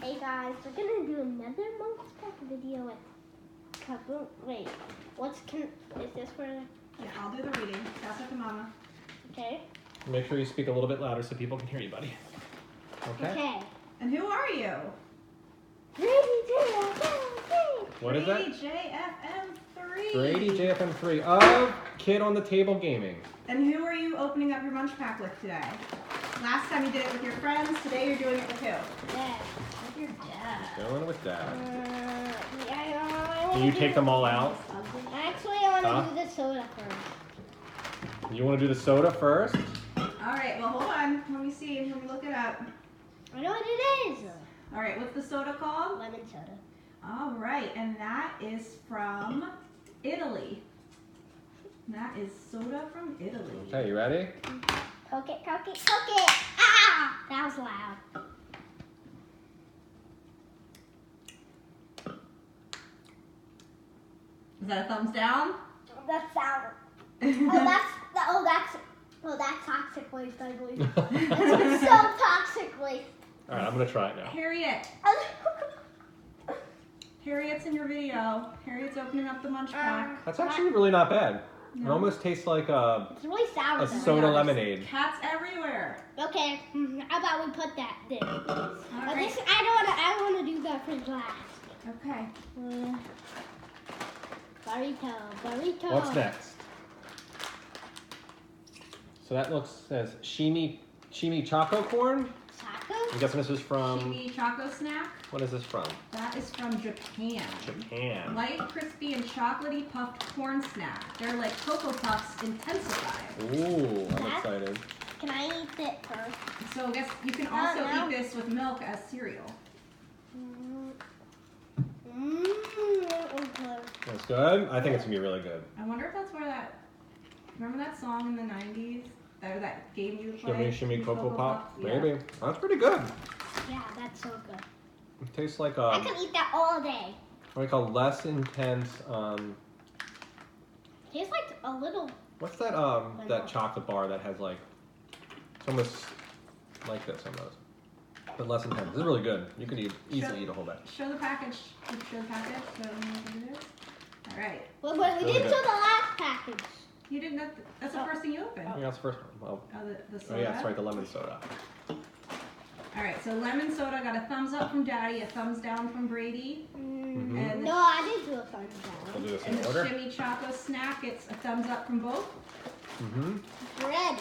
Hey guys, we're gonna do another Munchpak video with Kaboom. Wait, is this for? Yeah, I'll do the reading. Pass it to Mama. Okay. Make sure you speak a little bit louder so people can hear you, buddy. Okay. Okay. And who are you? BradyJFM3. What is that? BradyJFM3. BradyJFM3 of Kid on the Table Gaming. And who are you opening up your Munchpak with today? Last time you did it with your friends. Today you're doing it with who? Dad. With your dad. Going with Dad. Yeah, Can you take them all out? Actually, I want to do the soda first. You want to do the soda first? All right. Well, hold on. Let me see. Let me look it up. I know what it is. All right. What's the soda called? Lemon soda. All right. And that is from Italy. That is soda from Italy. Okay, you ready? Cook it, cook it, cook it. Ah! That was loud. Is that a thumbs down? That's sour. That's toxic waste, I believe. That's so toxic waste. All right, I'm going to try it now. Harriet. Harriet's in your video. Harriet's opening up the Munchpak. That's actually really not bad. It No. almost tastes like a It's really sour. though. soda lemonade. Cats everywhere. Okay, how about we put that there? But right. this, I want to do that for last. Okay. Burrito. What's next? So that says Shimi Choco Corn. Taco? I'm guessing this is from, Chimi Choco Snack. what is this from? That is from Japan. Japan. Light, crispy, and chocolatey puffed corn snack. They're like Cocoa Puffs intensified. Ooh, I'm That- excited. Can I eat it first? So I guess you can also eat this with milk as cereal. That was good. That's good? I think it's going to be really good. I wonder if that's where remember that song in the 90s? Or that game you played? Shimmy Cocoa Pop. Yeah. Maybe. That's pretty good. Yeah, that's so good. It tastes like I could eat that all day. like a less intense, Tastes like a little. what's that that chocolate bar that has like, it's almost like this almost, but less intense. This is really good. You could easily eat a whole batch. Show the package. Show the package. Show them what it is. All right. But we Really didn't good. show the last package. You didn't. That's the first thing you opened. Yeah, that's the first one. Oh, the soda. Oh yeah, that's right, the lemon soda. All right, so lemon soda got a thumbs up from Daddy, a thumbs down from Brady, Mm-hmm. and No, I didn't do a thumbs We'll down. do this and in the order. Shimmy Choco Snack gets a thumbs up from both. Mm-hmm. Bread.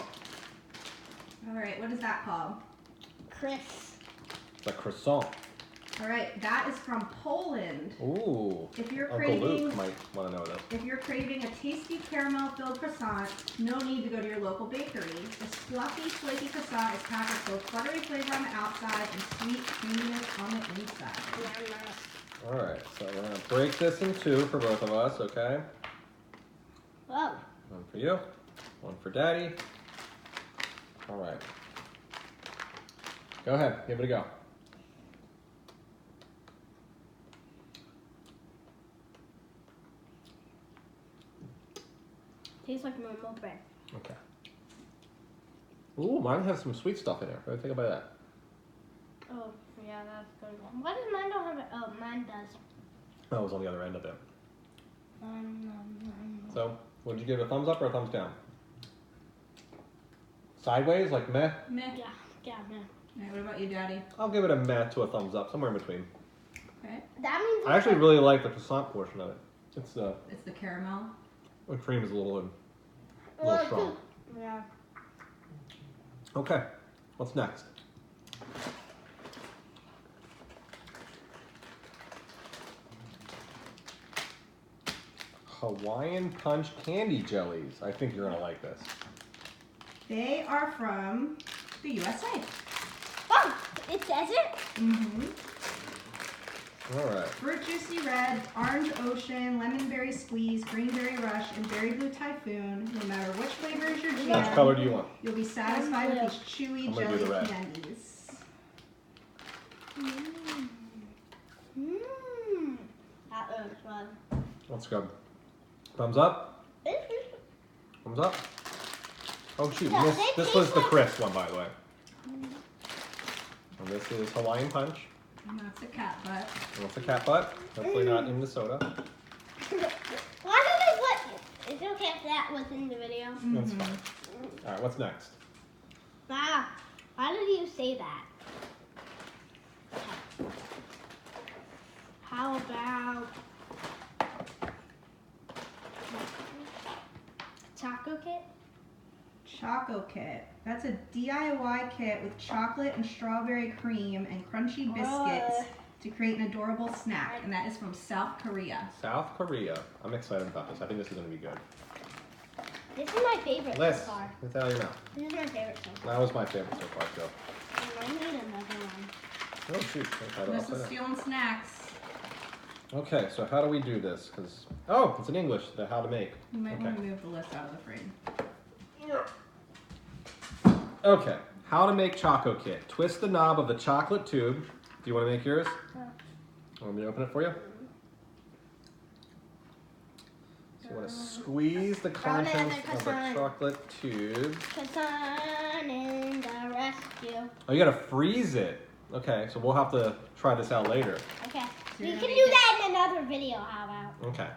All right, what is that called? Chris. The croissant. All right, that is from Poland. Ooh. If you're Uncle craving, Luke might want to know this. if you're craving a tasty caramel-filled croissant, no need to go to your local bakery. This fluffy, flaky croissant is packed with both buttery flavor on the outside and sweet creaminess on the inside. All right, so we're gonna break this in two for both of us, okay? Whoa. One for you, one for Daddy. All right. Go ahead, give it a go. Tastes like normal bread. Okay. Ooh, mine has some sweet stuff in there. What do you think about that? Oh, yeah, that's good. Why does mine don't have it? Oh, mine does. That was on the other end of it. So, would you give it a thumbs up or a thumbs down? Sideways, like meh? Meh. Yeah, man. All right, what about you, Daddy? I'll give it a meh to a thumbs up, somewhere in between. Okay, That means I actually really like the croissant portion of it. It's the caramel. cream is a little Well, strong. Yeah. Okay, what's next? Hawaiian Punch candy jellies. I think you're gonna like this. They are from the USA. Oh, it says it? Mm-hmm. All right. Fruit Juicy Red, Orange Ocean, Lemon Berry Squeeze, Green Berry Rush, and Berry Blue Typhoon. No matter which flavor is your Which jam, color do you want? you'll be satisfied with these chewy I'm gonna do jelly the red. candies. That looks fun. Let's go. Thumbs up? Thumbs up? Oh shoot, Yeah, this they was taste the like- crisp one, by the way. And this is Hawaiian Punch. And that's a cat butt. What's a cat butt? Hopefully not in the soda. Why did they put? It's okay if that was in the video. That's fine. All right, what's next? Ah, why did you say that? How about Choco Kit? Choco Kit. That's a DIY kit with chocolate and strawberry cream and crunchy biscuits to create an adorable snack. And that is from South Korea. South Korea. I'm excited about this. I think this is going to be good. This is my favorite Liz, so far. get that out of your mouth. This is my favorite so far. That was my favorite so far, too. I need another one. Oh, shoot. This is stealing snacks. Okay, so how do we do this? Because it's in English, the how to make. You might Okay. want to move the list out of the frame. Okay, how to make Choco Kit. Twist the knob of the chocolate tube. Do you want to make yours? Yeah. Want me to open it for you? So you want to squeeze the contents of the chocolate tube. Croissant in the rescue. Oh, you gotta freeze it. Okay, so we'll have to try this out later. Okay. So We you're can gonna do make that in another video, how about? Okay.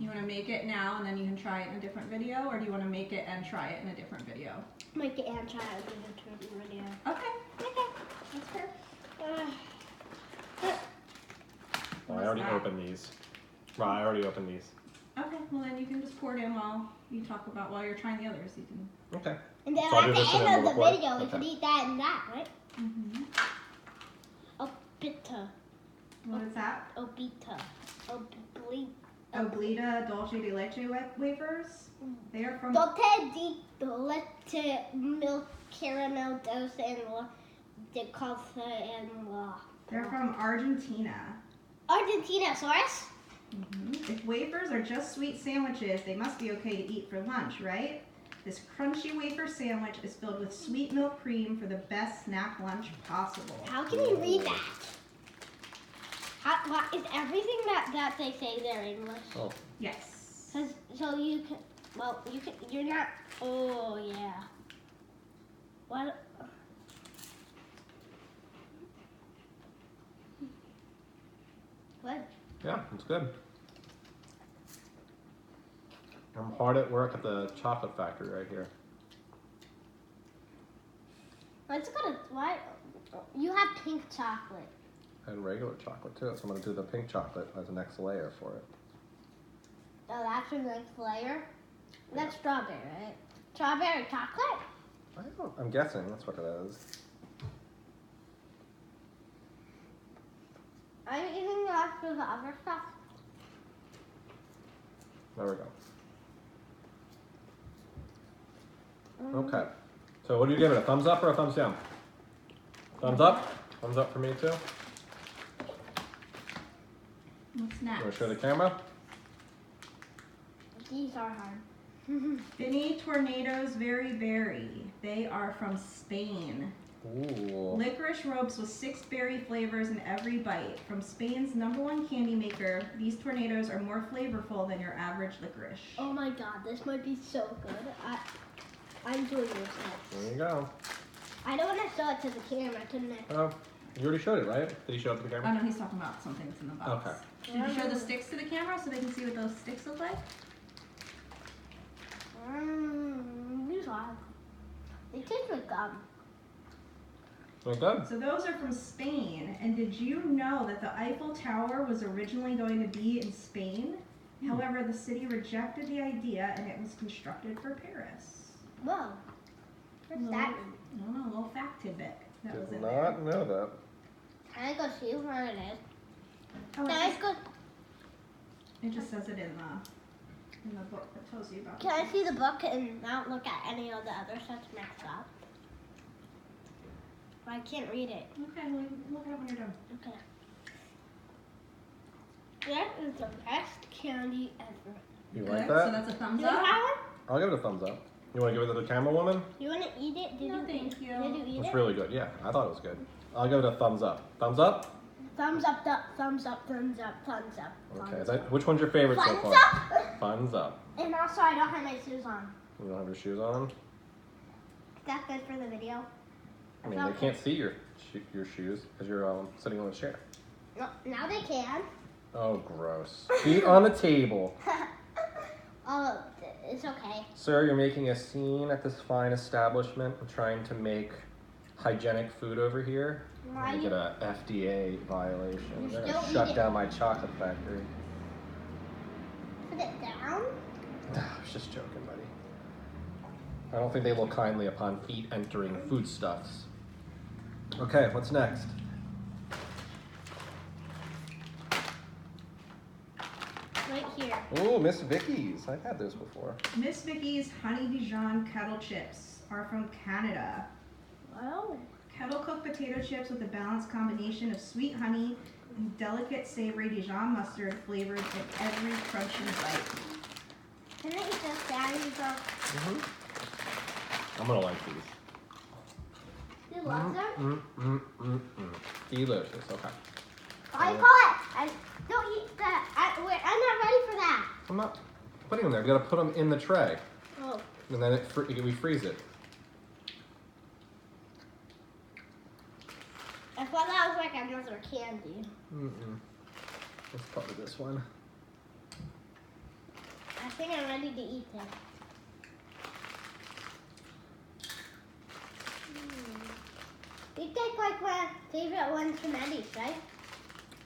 You want to make it now and then you can try it in a different video, or do you want to make it and try it in a different video? Make it and try it in a different video. Okay, Okay. that's fair. Oh, I already opened these. Right, I already opened these. Okay, well then you can just pour it in while you're trying the others. You can. Okay. And then So I'll at do this the and then end of the we'll record. video, we Okay. can eat that and that, right? Mm-hmm. Obita. What is that? Obita. Oblita dulce de leche wafers. They are from. Dulce de leche milk caramel dose and de coffee and They're from Argentina. Argentina source. Mm-hmm. If wafers are just sweet sandwiches, they must be okay to eat for lunch, right? This crunchy wafer sandwich is filled with sweet milk cream for the best snack lunch possible. How can you read that? What is everything that they say there English? Oh, Yes. So you can, you're not, oh yeah. What? What? yeah, it's good. I'm hard at work at the chocolate factory right here. Let's go to, what? You have pink chocolate. And regular chocolate too, so I'm gonna do the pink chocolate as the next layer for it. Oh, that's your next layer? That's strawberry, right? Strawberry chocolate? I'm guessing that's what it is. Are you eating the rest of the other stuff? There we go. Okay. So what do you give it? A thumbs up or a thumbs down? Thumbs up? Thumbs up for me too. What's You want next? to show the camera? These are hard. Finny Tornadoes Very Berry. They are from Spain. Ooh. Licorice ropes with 6 berry flavors in every bite. From Spain's #1 candy maker, these tornadoes are more flavorful than your average licorice. Oh my god, this might be so good. I'm doing this next. There you go. I don't want to show it to the camera, couldn't I? Oh, you already showed it, right? Did you show it to the Oh camera? no, he's talking about something that's in the box. Okay. Should you show the sticks to the camera so they can see what those sticks look like? These are. They taste like gum. Very good. So those are from Spain. And did you know that the Eiffel Tower was originally going to be in Spain? However, the city rejected the idea and it was constructed for Paris. Whoa. What's that mean? I don't know, a little fact tidbit that was Did in there. not know that. Can I go see where it is? Oh, Can it I just, go? it just says it in the book that tells you about Can I it. see the book and not look at any of the other stuff mixed up? But I can't read it. Okay, well, look it up when you're done. Okay. That is the best candy ever. You Good, like So that? that's a Do thumbs you up. have one? I'll give it a thumbs up. You want to give it to the camera woman? You want to eat it? Did No, you thank eat, you. Did you eat It's it? really good. Yeah, I thought it was good. I'll give it a thumbs up. Thumbs up? Thumbs up, thumbs up, thumbs up, thumbs up. Okay. thumbs That, which one's your favorite so Thumbs far? up! Thumbs up. And also, I don't have my shoes on. You don't have your shoes on? Is that good for the video? I mean, they can't see your shoes because you're sitting on a chair. No, now they can. Oh, gross. Feet on the table. Oh, it's okay. Sir, you're making a scene at this fine establishment. I'm trying to make hygienic food over here. I'm Why gonna you? get a FDA violation. You They're still gonna eat shut it. down my chocolate factory. Put it down. I was just joking, buddy. I don't think they look kindly upon feet entering foodstuffs. Okay, what's next? Right here. Oh, Miss Vicky's. I've had those before. Miss Vicky's Honey Dijon kettle chips are from Canada. Wow. Kettle cooked potato chips with a balanced combination of sweet honey and delicate savory Dijon mustard flavored in every crunchy bite. Can I eat this, Daddy? I'm gonna like these. You love them? Delicious. Okay. I call it. I don't eat that. I'm not ready for that. I'm not putting them there. We gotta put them in the tray, Oh. and then we freeze it. I thought that was like another candy. Let's probably this one. I think I'm ready to eat them. These taste like my favorite ones from Eddie's, right?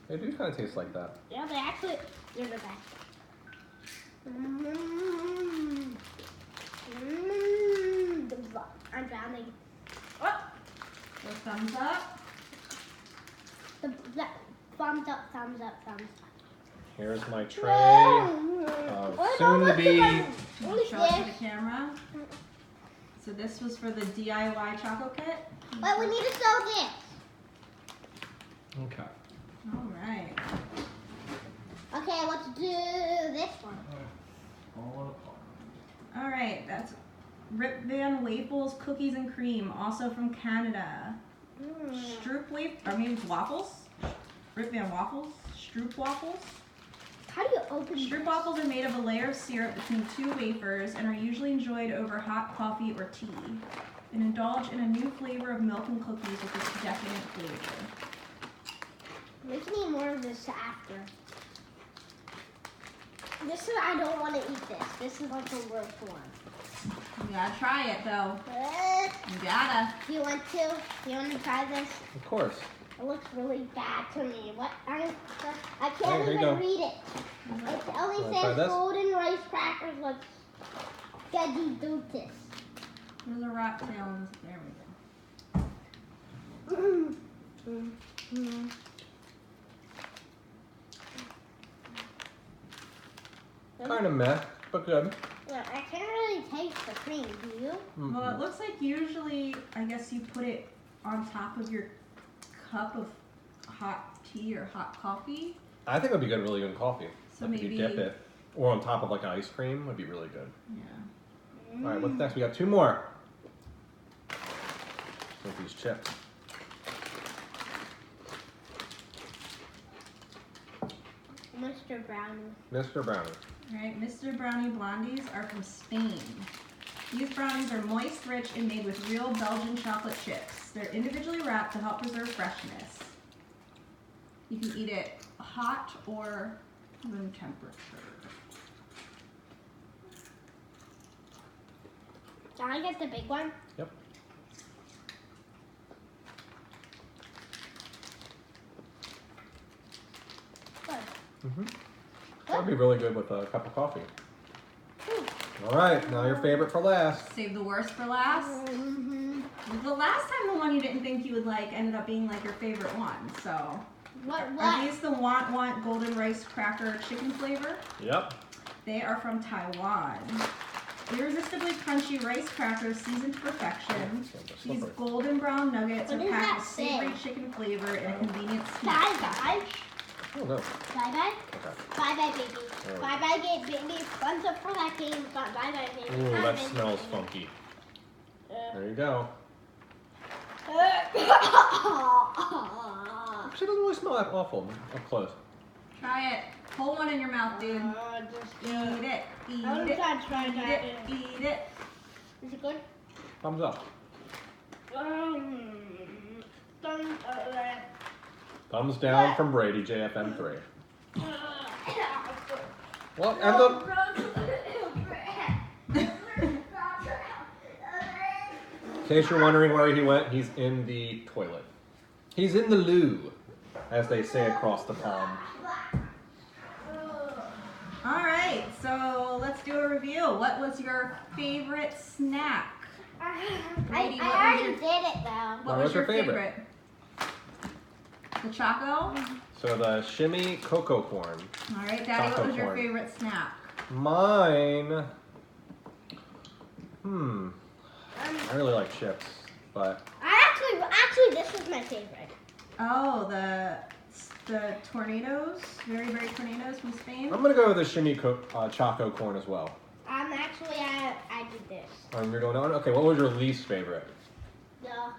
They do kind of taste like that. Yeah, they're the best. I'm drowning. Oh, So thumbs up. the thumbs up, thumbs up, thumbs up. Here's my tray. Oh, Soon to be. What is Show it to this? the camera. So this was for the DIY chocolate kit. Wait, we need to sew this. Okay. All right. Okay, let's do this one. All right, that's Rip Van Waffles Cookies and Cream, also from Canada. Stroop waffles. Rip Van Waffles. Stroop waffles. How do you open Stroop waffles are made of a layer of syrup between two wafers and are usually enjoyed over hot coffee or tea. And indulge in a new flavor of milk and cookies with this decadent flavor. We can eat more of this after. This is, I don't want to eat this. This is like the worst one. You gotta try it though. You gotta. Do you want to? Do you want to try this? Of course. It looks really bad to me. What? I Hey, can't here you even go. read it. It only Wanna try says this? golden rice crackers with Gedidutis. There's a rat tail in this. There we go. Kind of meh, but good. Yeah, I can't really taste the cream. Do you? Well, it looks like usually, I guess you put it on top of your cup of hot tea or hot coffee. I think it would be good, really good in coffee. So Like if you dip it, or on top of like ice cream, would be really good. Yeah. All right, what's next? We got two more. With these chips. Mr. Brownie. Mr. Brownie. All right, Mr. Brownie Blondies are from Spain. These brownies are moist, rich, and made with real Belgian chocolate chips. They're individually wrapped to help preserve freshness. You can eat it hot or room temperature. Can I get the big one? Yep. Good. That would be really good with a cup of coffee. Ooh. All right, now your favorite for last. Save the worst for last. The last time the one you didn't think you would like ended up being like your favorite one. So, What? are these the Want Golden Rice Cracker Chicken flavor? Yep. They are from Taiwan. Irresistibly crunchy rice crackers seasoned to perfection. These golden brown nuggets What are does packed that with savory say? chicken flavor and a convenient Bye snack. bye. Oh no. Bye bye. Okay. Bye bye, baby. There we Bye bye, baby. Thumbs up for that game. Bye bye, baby. Ooh, Bye, that baby. smells funky. There you go. Actually, it doesn't really smell that awful up close. Try it. Pull one in your mouth, dude. Eat it. Eat I'm it. not trying Eat that. it. Eat it. Is it good? Thumbs up. Thumbs down from BradyJFM3. What? And in case you're wondering where he went, he's in the toilet. He's in the loo, as they say across the pond. All right, so let's do a review. What was your favorite snack? Brady, I already did it though. What was your favorite? The Choco? So the shimmy cocoa corn. All right, Daddy, Choco what was your corn. favorite snack? Mine. I really like chips, but Actually, this was my favorite. Oh, the tornadoes, very tornadoes from Spain. I'm gonna go with the shimmy choco corn as well. Actually, I did this. You're going on. Okay, what was your least favorite? That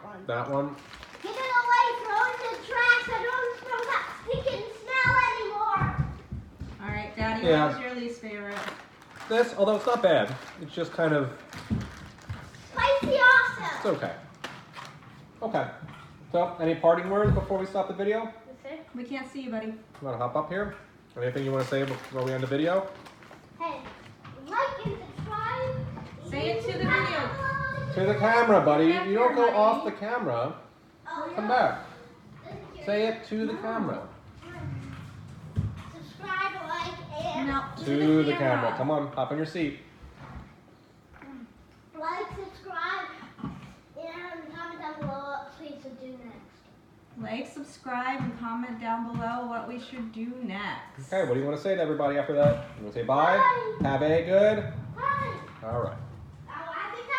one. That one. Get it away, throw it in the trash. I don't smell that stinking smell anymore. All right, Daddy, Yeah. what was your least favorite? This, although it's not bad, it's just kind of. Spicy awesome. It's okay. Okay. So, any parting words before we stop the video? That's it. We can't see you, buddy. You want to hop up here? Anything you want to say before we end the video? Hey, like and subscribe. Say it to the video. To the camera, buddy. You don't go off the camera. Come back. Say it to the camera. Subscribe, like, and No, To the camera. Come on, hop in your seat. like, subscribe, and comment down below what please to do next. Like, subscribe, and comment down below what we should do next. Okay, what do you want to say to everybody after that? You want to say bye? Bye. Have a good? Bye. All right.